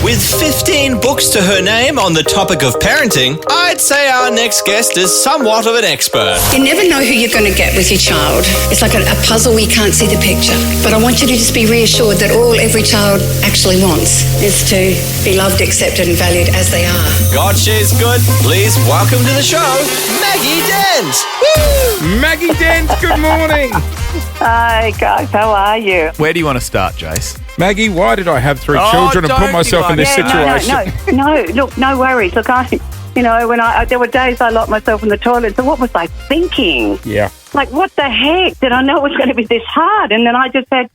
With 15 books to her name on the topic of parenting, I'd say our next guest is somewhat of an expert. You never know who you're going to get with your child. It's like a puzzle where you can't see the picture. But I want you to just be reassured that all every child actually wants is to be loved, accepted and valued as they are. God, she's good. Please welcome to the show, Maggie Dent. Woo! Maggie Dent, good morning. Hi guys, how are you? Where do you want to start, Jase? Maggie, why did I have three children and put myself in this situation? No, look, no worries. Look, there were days I locked myself in the toilet. So what was I thinking? Yeah. Like, what the heck? Did I know it was going to be this hard? And then I just had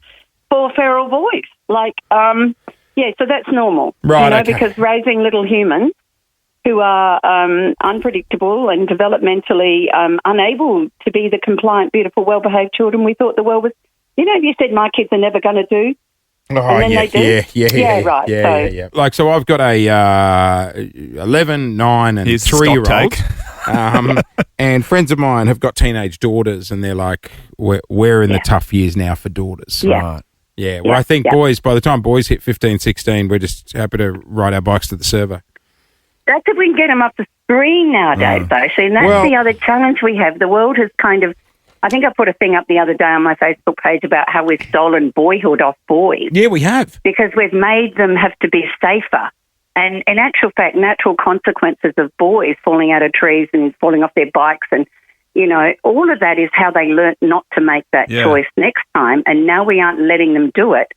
poor feral voice. So that's normal. Right, okay. Because raising little humans who are unpredictable and developmentally unable to be the compliant, beautiful, well-behaved children we thought the world was. You said my kids are never going to do. Oh, and then they do. Yeah. So I've got a 11, 9 and 3-year-old. And friends of mine have got teenage daughters and they're like, we're in the tough years now for daughters. Yeah. Right. Yeah. Well, I think boys, by the time boys hit 15, 16, we're just happy to ride our bikes to the servo. That's if we can get them up the screen nowadays, though. See, and that's the other challenge we have. The world has kind of... I think I put a thing up the other day on my Facebook page about how we've stolen boyhood off boys. Yeah, we have. Because we've made them have to be safer. And in actual fact, natural consequences of boys falling out of trees and falling off their bikes and, all of that is how they learnt not to make that choice next time. And now we aren't letting them do it.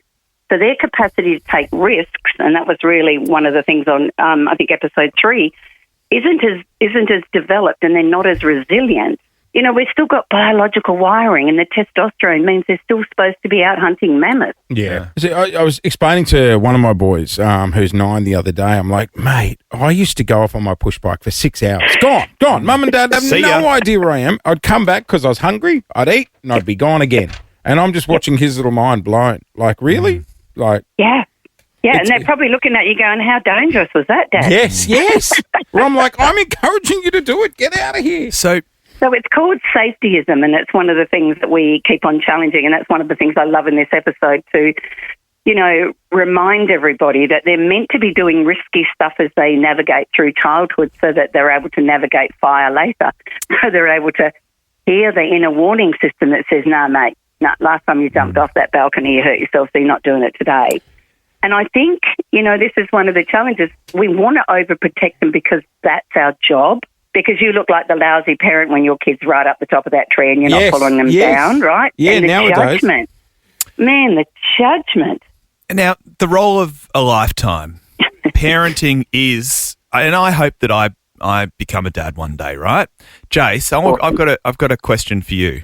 So their capacity to take risks, and that was really one of the things on, I think, episode 3, isn't as developed and they're not as resilient. We've still got biological wiring and the testosterone means they're still supposed to be out hunting mammoths. Yeah. See, I was explaining to one of my boys who's 9 the other day, I'm like, mate, I used to go off on my push bike for 6 hours. Gone. Mum and Dad have no idea where I am. I'd come back because I was hungry, I'd eat, and I'd be gone again. And I'm just watching his little mind blown. Like, really? Yeah, and they're probably looking at you going, how dangerous was that, Dad? Yes. Well, I'm like, I'm encouraging you to do it. Get out of here. So it's called safetyism, and it's one of the things that we keep on challenging, and that's one of the things I love in this episode to, remind everybody that they're meant to be doing risky stuff as they navigate through childhood so that they're able to navigate fire later. So they're able to hear the inner warning system that says, no, mate, last time you jumped off that balcony, you hurt yourself, so you're not doing it today. And I think, this is one of the challenges. We want to overprotect them because that's our job. Because you look like the lousy parent when your kid's right up the top of that tree and you're not pulling them down, right? Yeah, and the nowadays. Judgment. Man, the judgment. Now, the role of a lifetime, parenting is, and I hope that I become a dad one day, right? Jase, I've got a question for you.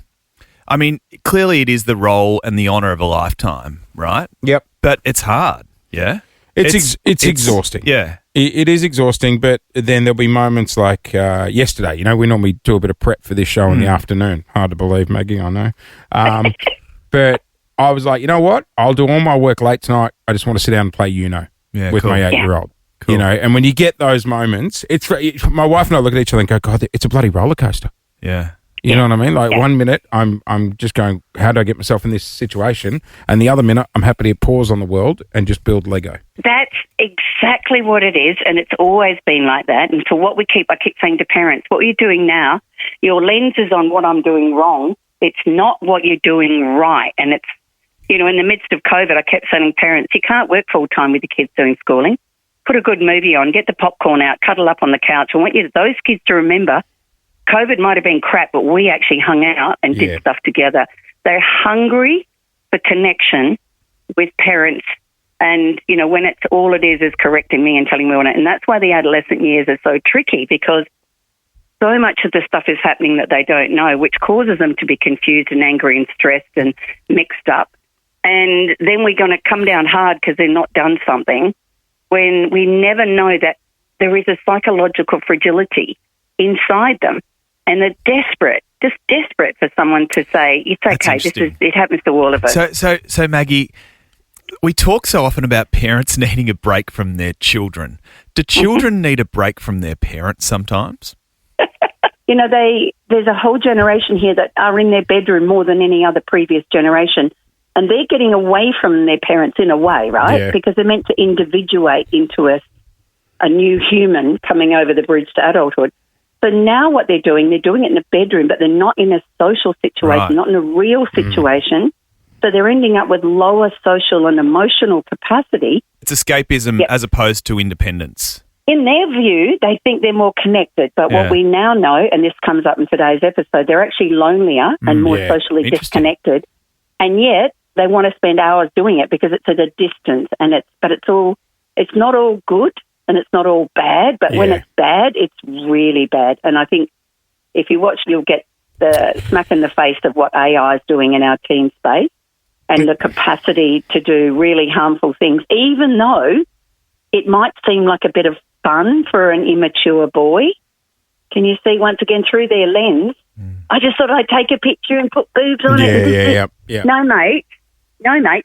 I mean, clearly it is the role and the honour of a lifetime, right? Yep. But it's hard, yeah? It's exhausting. Yeah. It is exhausting, but then there'll be moments like yesterday. We normally do a bit of prep for this show in the afternoon. Hard to believe, Maggie, I know. But I was like, you know what? I'll do all my work late tonight. I just want to sit down and play with my 8-year-old. Cool. And when you get those moments, my wife and I look at each other and go, God, it's a bloody roller coaster. Yeah. You know what I mean? Like 1 minute, I'm just going, how do I get myself in this situation? And the other minute, I'm happy to hit pause on the world and just build Lego. That's exactly what it is, and it's always been like that. And so I keep saying to parents, what you're doing now, your lens is on what I'm doing wrong. It's not what you're doing right. And it's, in the midst of COVID, I kept telling parents, you can't work full-time with your kids doing schooling. Put a good movie on, get the popcorn out, cuddle up on the couch. I want those kids to remember COVID might have been crap, but we actually hung out and did stuff together. They're hungry for connection with parents. And, when it's all it is correcting me and telling me on it. And that's why the adolescent years are so tricky because so much of the stuff is happening that they don't know, which causes them to be confused and angry and stressed and mixed up. And then we're going to come down hard because they're not done something when we never know that there is a psychological fragility inside them. And they're just desperate for someone to say, it's okay, it happens to all of us. So Maggie, we talk so often about parents needing a break from their children. Do children need a break from their parents sometimes? There's a whole generation here that are in their bedroom more than any other previous generation. And they're getting away from their parents in a way, right? Yeah. Because they're meant to individuate into a new human coming over the bridge to adulthood. So now what they're doing it in a bedroom, but they're not in a social situation, Right. not in a real situation. So they're ending up with lower social and emotional capacity. It's escapism as opposed to independence. In their view, they think they're more connected. But Yeah. what we now know, and this comes up in today's episode, they're actually lonelier and more yeah. socially Interesting. disconnected. And yet they want to spend hours doing it because it's at a distance. But it's not all good and it's not all bad. But when Yeah. it's bad, it's really bad. And I think if you watch, you'll get the smack in the face of what AI is doing in our teen space and the capacity to do really harmful things, even though it might seem like a bit of fun for an immature boy. Can you see, once again, through their lens, I just thought I'd take a picture and put boobs on it. Yeah. No, mate,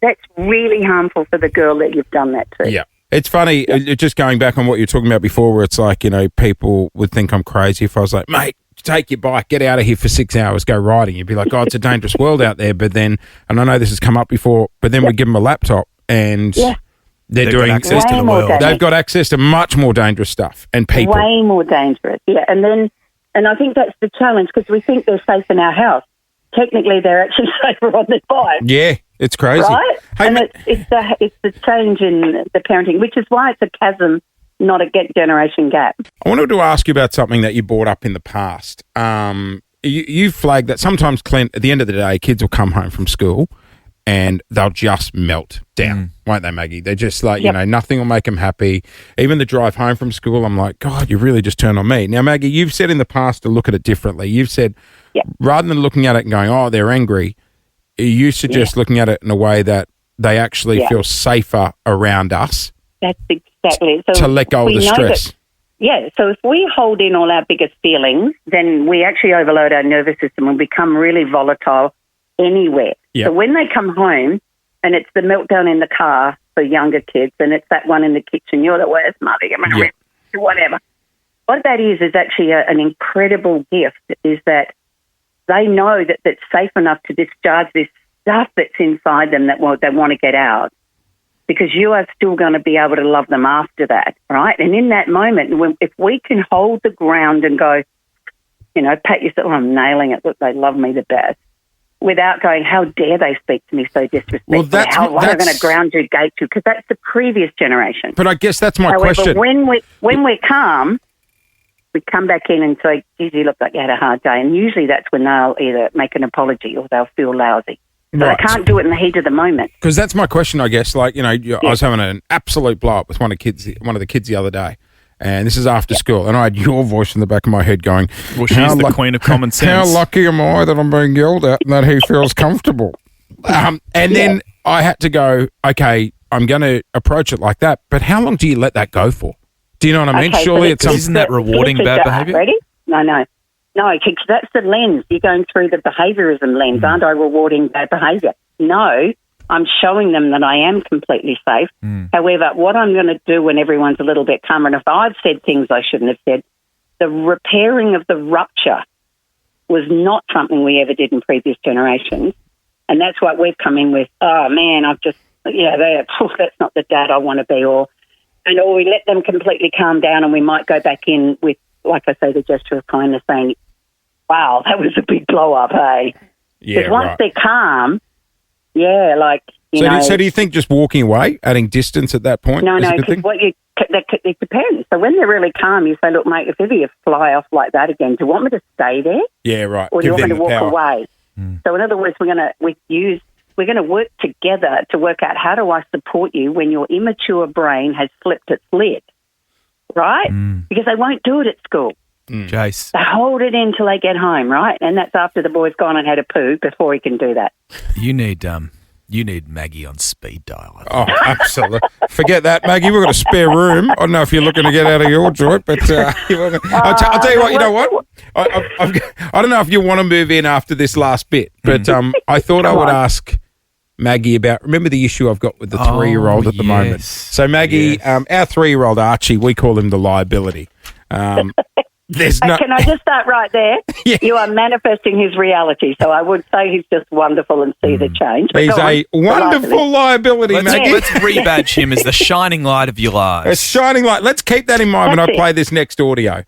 that's really harmful for the girl that you've done that to. Yeah. It's funny, just going back on what you were talking about before, where it's like, people would think I'm crazy if I was like, mate, take your bike, get out of here for 6 hours, go riding. You'd be like, oh, it's a dangerous world out there. But then, and I know this has come up before, but then we give them a laptop and Yeah. they're They've doing got access to Way the more world. dangerous. They've got access to much more dangerous stuff and people. Way more dangerous, yeah. And I think that's the challenge because we think they're safe in our house. Technically, they're actually safer on their bike. Yeah, it's crazy. Right? Hey, And it's the change in the parenting, which is why it's a chasm, not a generation gap. I wanted to ask you about something that you brought up in the past. You flagged that sometimes, Clint, at the end of the day, kids will come home from school and they'll just melt down, won't they, Maggie? They're just like, nothing will make them happy. Even the drive home from school, I'm like, God, you really just turned on me. Now, Maggie, you've said in the past to look at it differently. You've said, rather than looking at it and going, oh, they're angry, you suggest looking at it in a way that they actually feel safer around us. That's exactly it. So to let go of we the know stress. So if we hold in all our biggest feelings, then we actually overload our nervous system and become really volatile anywhere. Yep. So when they come home and it's the meltdown in the car for younger kids and it's that one in the kitchen, you're the worst mother, whatever. What that is actually an incredible gift, is that they know that it's safe enough to discharge this stuff that's inside them that they want to get out, because you are still going to be able to love them after that, right? And in that moment, if we can hold the ground and go, pat yourself, oh, I'm nailing it, look, they love me the best, without going, how dare they speak to me so disrespectfully? Well, why am I going to ground you, gate you? Because that's the previous generation. But I guess that's my However, question. when we're calm, we come back in and say, geez, you look like you had a hard day. And usually that's when they'll either make an apology or they'll feel lousy. But Right. they can't do it in the heat of the moment. Because that's my question, I guess. Like, I was having an absolute blow up with one of the kids the other day, and this is after school, and I had your voice in the back of my head going, Well, she's the queen of common sense. How lucky am I that I'm being yelled at and that he feels comfortable? And then I had to go, okay, I'm going to approach it like that, but how long do you let that go for? Do you know what I mean? Okay, Surely so it's some... Isn't that rewarding bad behaviour? Ready? No, because that's the lens. You're going through the behaviourism lens. Aren't I rewarding bad behaviour? No, I'm showing them that I am completely safe. However, what I'm going to do when everyone's a little bit calmer, and if I've said things I shouldn't have said, the repairing of the rupture was not something we ever did in previous generations. And that's what we've come in with, oh, man, that's not the dad I want to be, or we let them completely calm down and we might go back in with, like I say, the gesture of kindness, saying, wow, that was a big blow up, hey? Yeah, Because once right. they're calm, So do you think just walking away, adding distance at that point is a good thing? because it depends. So when they're really calm, you say, look, mate, if ever you fly off like that again, do you want me to stay there? Yeah, right. Or do you Give want me them to the walk power. away? So in other words, we're going to work together to work out, how do I support you when your immature brain has flipped its lid, right? Because they won't do it at school. Jase, They hold it in till they get home, right? And that's after the boy's gone and had a poo before he can do that. you need Maggie on speed dial. Oh, absolutely. Forget that, Maggie. We've got a spare room. I don't know if you're looking to get out of your joint, but I'll tell you what. You know what? I don't know if you want to move in after this last bit, but I thought I would ask Maggie about. Remember the issue I've got with the 3-year-old at the moment. So Maggie, our 3-year-old Archie, we call him the liability. There's no. Can I just start right there? Yeah. You are manifesting his reality. So I would say he's just wonderful and see the change. But He's go a on. wonderful liability, Maggie. Let's rebadge him as the shining light of your A lives. shining light. Let's keep that in mind when I That's it. play this next audio,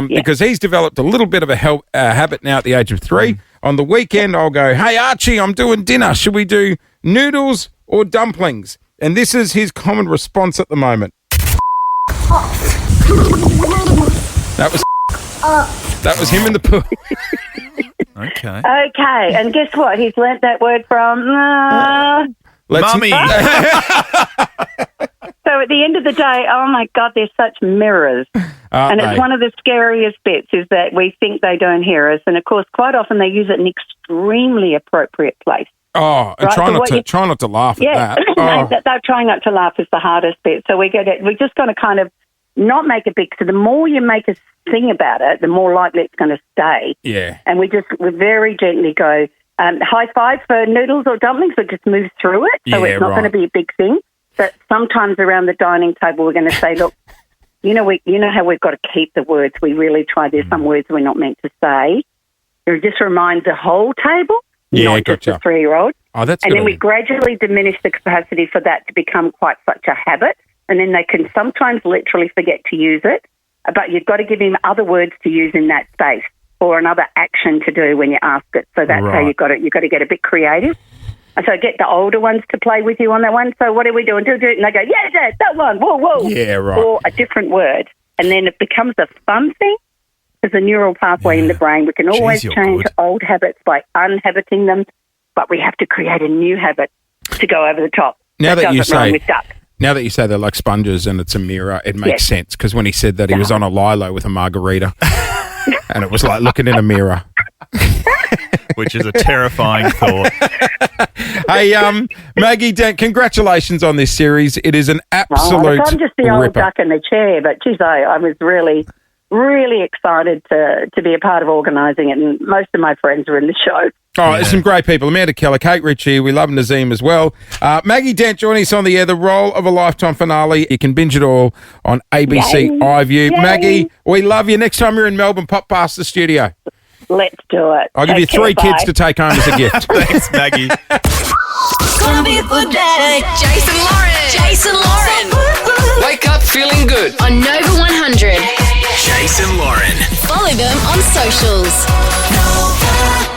because he's developed a little bit of a habit now at the age of 3. On the weekend, I'll go, "Hey Archie, I'm doing dinner. Should we do noodles or dumplings?" And this is his common response at the moment. That was him in the pool. Okay. Okay, and guess what? He's learnt that word from... Mummy. So at the end of the day, oh my God, they're such mirrors. And it's one of the scariest bits is that we think they don't hear us. And of course, quite often they use it in an extremely appropriate place. Oh, and Right, try not to laugh at Yeah, that. Oh. they're trying not to laugh is the hardest bit. So we just got to kind of not make it big. So the more you make us think about it, the more likely it's going to stay. Yeah. And we very gently go, high five for noodles or dumplings, but just move through it. So it's not going to be a big thing. But sometimes around the dining table, we're going to say, look, you know how we've got to keep the words. We really try. There's some words we're not meant to say. It just reminds the whole table, not just the 3-year-old. Oh, that's and good. then we gradually diminish the capacity for that to become quite such a habit. And then they can sometimes literally forget to use it. But you've got to give him other words to use in that space or another action to do when you ask it. So that's how you've got to get a bit creative. And so get the older ones to play with you on that one. So what are we doing? Do it. And they go, yeah, Dad, that one. Whoa, whoa. Yeah, right. Or a different word. And then it becomes a fun thing. There's a neural pathway in the brain. We can always change old habits by unhabiting them, but we have to create a new habit to go over the top. Now that you say, with duck. now that you say they're like sponges and it's a mirror, it makes sense. Because when he said that, he was on a lilo with a margarita, and it was like looking in a mirror. Which is a terrifying thought. Hey, Maggie Dent, congratulations on this series. It is an absolute I'm just the old ripper. duck in the chair, but geez, I was really, really excited to be a part of organising it, and most of my friends are in the show. Oh, there's some great people. Amanda Keller, Kate Ritchie, we love Nazim as well. Maggie Dent joining us on the air, the role of a lifetime finale. You can binge it all on ABC iView. Yay. Maggie, we love you. Next time you're in Melbourne, pop past the studio. Let's do it. I'll give you 3 kids to take home as a gift. Thanks, Maggie. It's gonna be a good day. Jason Lauren. Jason Lauren. Wake up feeling good. On Nova 100. Jason Lauren. Follow them on socials. Nova.